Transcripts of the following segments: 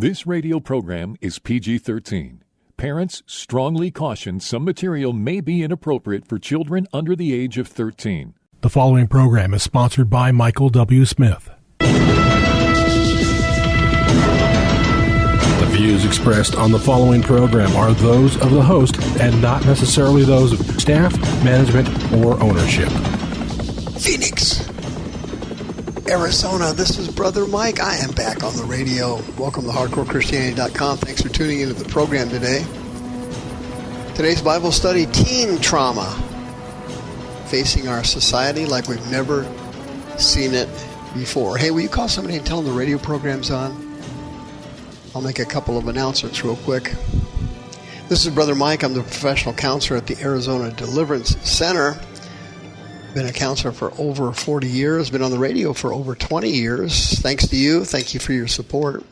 This radio program is PG-13. Parents strongly caution some material may be inappropriate for children under the age of 13. The following program is sponsored by Michael W. Smith. The views expressed on the following program are those of the host and not necessarily those of staff, management, or ownership. Phoenix, Arizona, this is Brother Mike. I am back on the radio. Welcome to HardcoreChristianity.com. Thanks for tuning into the program today. Today's Bible study, teen trauma, facing our society like we've never seen it before. Hey, will you call somebody and tell them the radio program's on? I'll make a couple of announcements real quick. This is Brother Mike. I'm the professional counselor at the Arizona Deliverance Center. Been a counselor for over 40 years. Been on the radio for over 20 years. Thanks to you. Thank you for your support.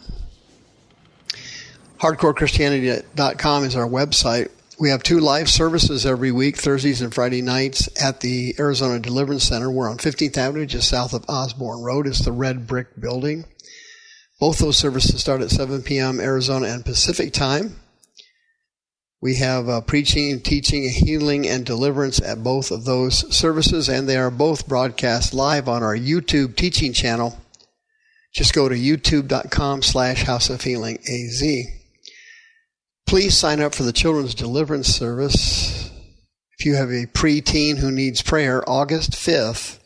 HardcoreChristianity.com is our website. We have 2 live services every week, Thursdays and Friday nights at the Arizona Deliverance Center. We're on 15th Avenue, just south of Osborne Road. It's the red brick building. Both those services start at 7 p.m. Arizona and Pacific time. We have preaching, teaching, healing, and deliverance at both of those services, and they are both broadcast live on our YouTube teaching channel. Just go to youtube.com/houseofhealingaz. Please sign up for the Children's Deliverance Service. If you have a preteen who needs prayer, August 5th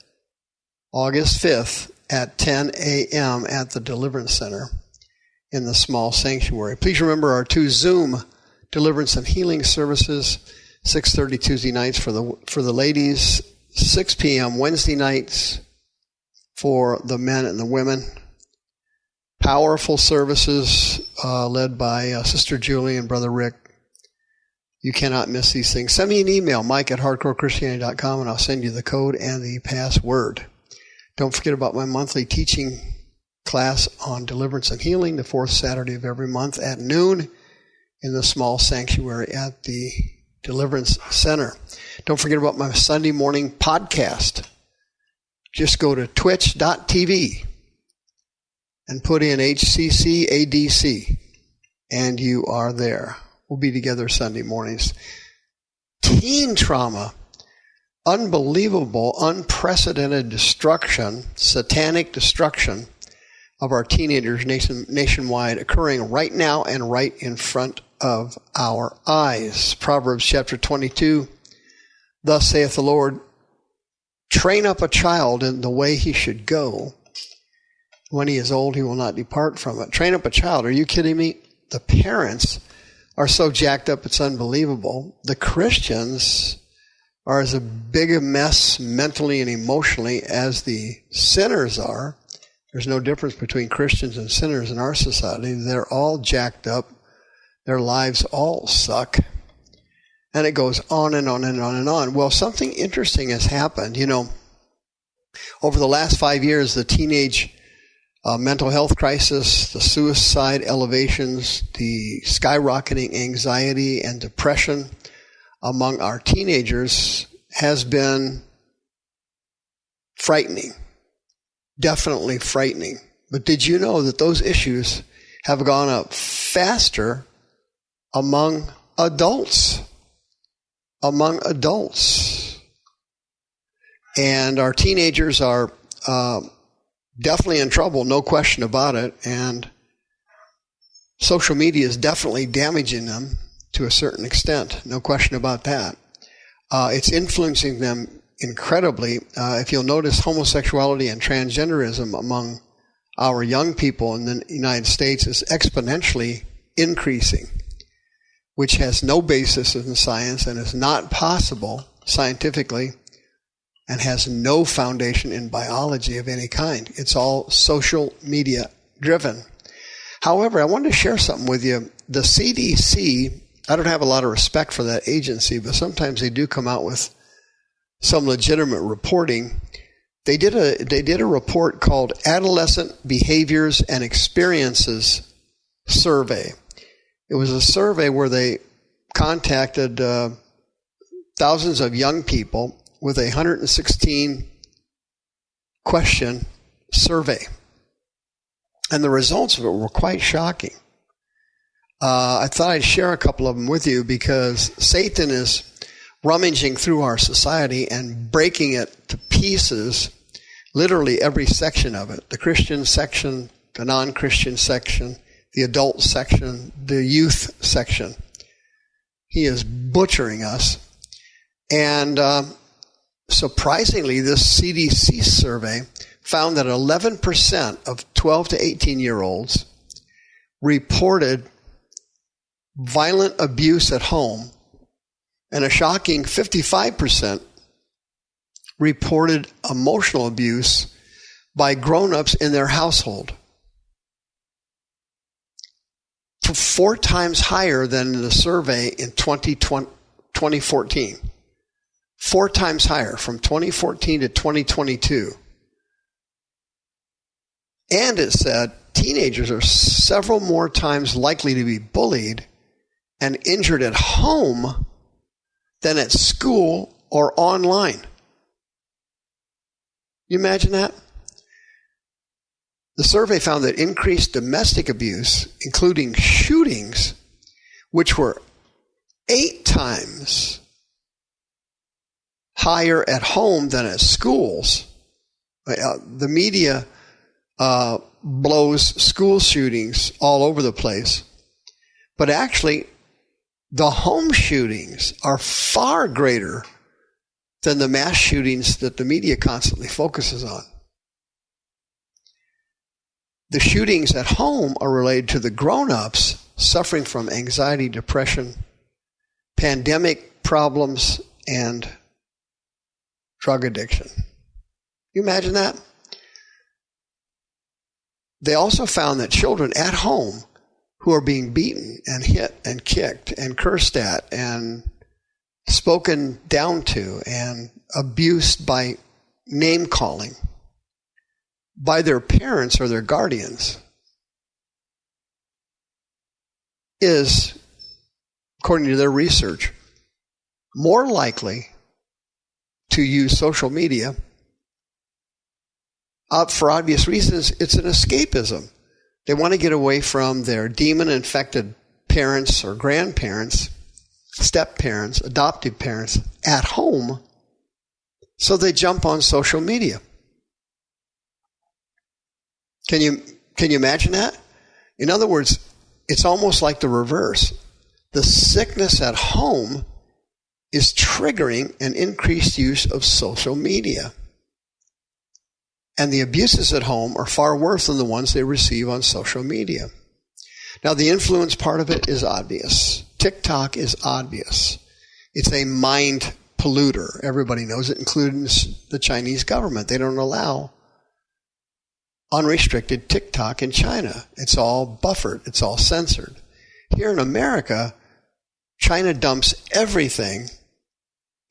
at 10 a.m. at the Deliverance Center in the small sanctuary. Please remember our 2 Zoom deliverance and healing services, 6:30 Tuesday nights for the ladies, 6 p.m. Wednesday nights for the men and the women. Powerful services led by Sister Julie and Brother Rick. You cannot miss these things. Send me an email, mike@hardcorechristianity.com, and I'll send you the code and the password. Don't forget about my monthly teaching class on deliverance and healing, the 4th Saturday of every month at noon in the small sanctuary at the Deliverance Center. Don't forget about my Sunday morning podcast. Just go to twitch.tv and put in HCCADC, and you are there. We'll be together Sunday mornings. Teen trauma. Unbelievable, unprecedented destruction, satanic destruction of our teenagers nationwide occurring right now and right in front of our eyes. Proverbs chapter 22, thus saith the Lord, train up a child in the way he should go. When he is old, he will not depart from it. Train up a child. Are you kidding me? The parents are so jacked up, it's unbelievable. The Christians are as a big a mess mentally and emotionally as the sinners are. There's no difference between Christians and sinners in our society. They're all jacked up. Their lives all suck. And it goes on and on and on and on. Well, something interesting has happened. You know, over the last 5 years, the teenage mental health crisis, the suicide elevations, the skyrocketing anxiety and depression among our teenagers has been frightening. Definitely frightening. But did you know that those issues have gone up faster among adults? Among adults. And our teenagers are definitely in trouble, no question about it. And social media is definitely damaging them to a certain extent, no question about that. It's influencing them incredibly. If you'll notice, homosexuality and transgenderism among our young people in the United States is exponentially increasing, which has no basis in science and is not possible scientifically and has no foundation in biology of any kind. It's all social media driven. However, I wanted to share something with you. The CDC, I don't have a lot of respect for that agency, but sometimes they do come out with some legitimate reporting. They did a report called Adolescent Behaviors and Experiences Survey. It was a survey where they contacted thousands of young people with a 116 question survey. And the results of it were quite shocking. I thought I'd share a couple of them with you because Satan is rummaging through our society and breaking it to pieces, literally every section of it. The Christian section, the non-Christian section, the adult section, the youth section. He is butchering us. And surprisingly, this CDC survey found that 11% of 12 to 18-year-olds reported violent abuse at home, and a shocking 55% reported emotional abuse by grown-ups in their household. 4 times higher than the survey in 2014. 4 times higher from 2014 to 2022. And it said teenagers are several more times likely to be bullied and injured at home than at school or online. You imagine that? The survey found that increased domestic abuse, including shootings, which were 8 times higher at home than at schools. The media blows school shootings all over the place. But actually, the home shootings are far greater than the mass shootings that the media constantly focuses on. The shootings at home are related to the grown-ups suffering from anxiety, depression, pandemic problems, and drug addiction. You imagine that? They also found that children at home who are being beaten and hit and kicked and cursed at and spoken down to and abused by name-calling by their parents or their guardians is, according to their research, more likely to use social media. For obvious reasons, it's an escapism. They want to get away from their demon-infected parents or grandparents, step-parents, adoptive parents at home, so they jump on social media. Can you imagine that? In other words, it's almost like the reverse. The sickness at home is triggering an increased use of social media. And the abuses at home are far worse than the ones they receive on social media. Now, the influence part of it is obvious. TikTok is obvious. It's a mind polluter. Everybody knows it, including the Chinese government. They don't allow unrestricted TikTok in China. It's all buffered. It's all censored. Here in America, China dumps everything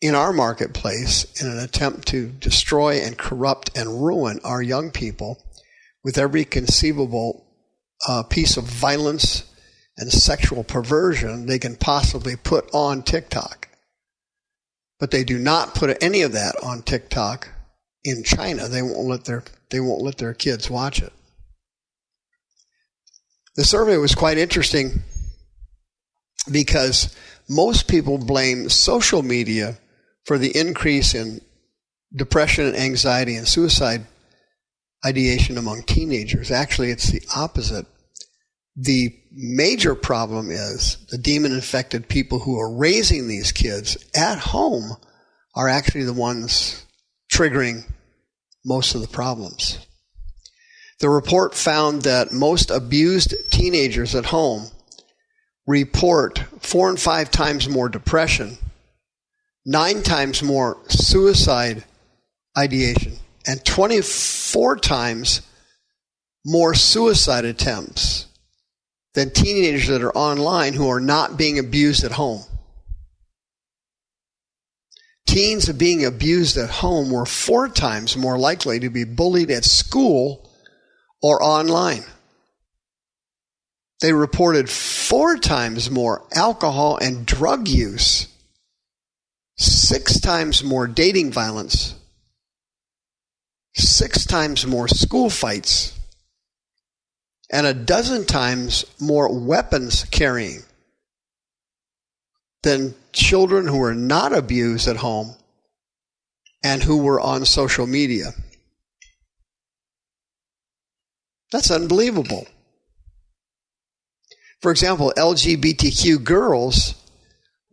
in our marketplace in an attempt to destroy and corrupt and ruin our young people with every conceivable piece of violence and sexual perversion they can possibly put on TikTok. But they do not put any of that on TikTok in China. They won't let their kids watch it. The survey was quite interesting because most people blame social media for the increase in depression and anxiety and suicide ideation among teenagers. Actually, it's the opposite. The major problem is the demon-infected people who are raising these kids at home are actually the ones triggering most of the problems. The report found that most abused teenagers at home report 4 and 5 times more depression, 9 times more suicide ideation, and 24 times more suicide attempts than teenagers that are online who are not being abused at home. Teens being abused at home were 4 times more likely to be bullied at school or online. They reported 4 times more alcohol and drug use, 6 times more dating violence, 6 times more school fights, and a dozen times more weapons carrying than children who were not abused at home and who were on social media. That's unbelievable. For example, LGBTQ girls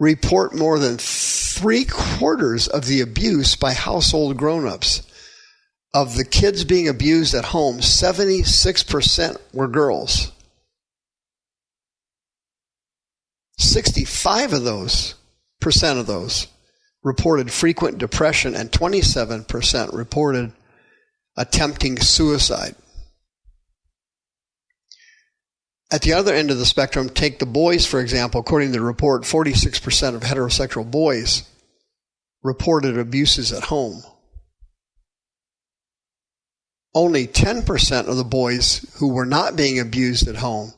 report more than 3/4 of the abuse by household grown-ups. Of the kids being abused at home, 76% were girls. 65% of those reported frequent depression, and 27% reported attempting suicide. At the other end of the spectrum, take the boys, for example. According to the report, 46% of heterosexual boys reported abuses at home. Only 10% of the boys who were not being abused at home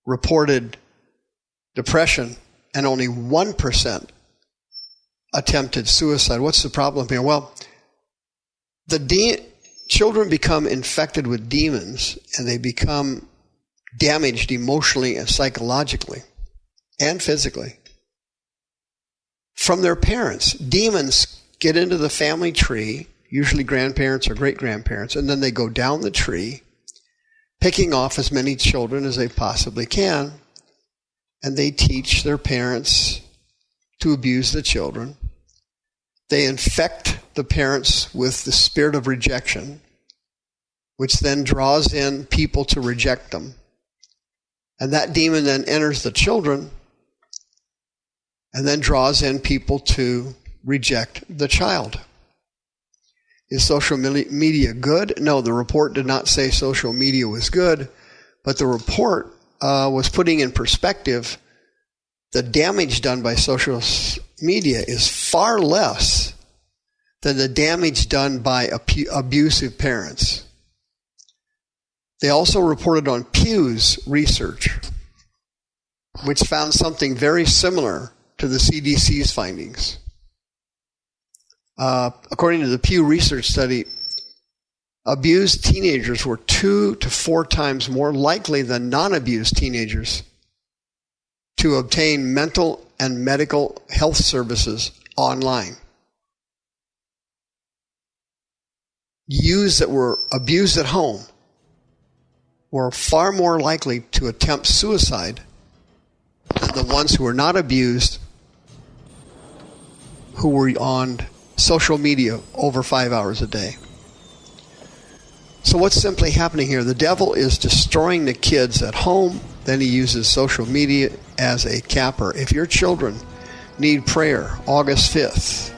reported depression, and only 1% attempted suicide. What's the problem here? Well, children become infected with demons, and they become damaged emotionally and psychologically and physically from their parents. Demons get into the family tree, usually grandparents or great-grandparents, and then they go down the tree, picking off as many children as they possibly can, and they teach their parents to abuse the children. They infect the parents with the spirit of rejection, which then draws in people to reject them. And that demon then enters the children and then draws in people to reject the child. Is social media good? No, the report did not say social media was good, but the report was putting in perspective the damage done by social media is far less than the damage done by abusive parents. They also reported on Pew's research, which found something very similar to the CDC's findings. According to the Pew research study, abused teenagers were 2 to 4 times more likely than non-abused teenagers to obtain mental and medical health services online. Youths that were abused at home were far more likely to attempt suicide than the ones who were not abused, who were on social media over 5 hours a day. So what's simply happening here? The devil is destroying the kids at home, then he uses social media as a capper. If your children need prayer, August 5th,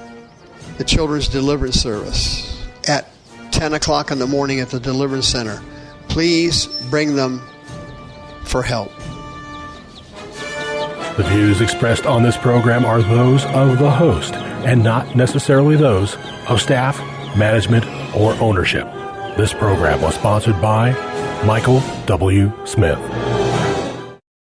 the Children's Deliverance Service at 10 o'clock in the morning at the Deliverance Center, please bring them for help. The views expressed on this program are those of the host and not necessarily those of staff, management, or ownership. This program was sponsored by Michael W. Smith.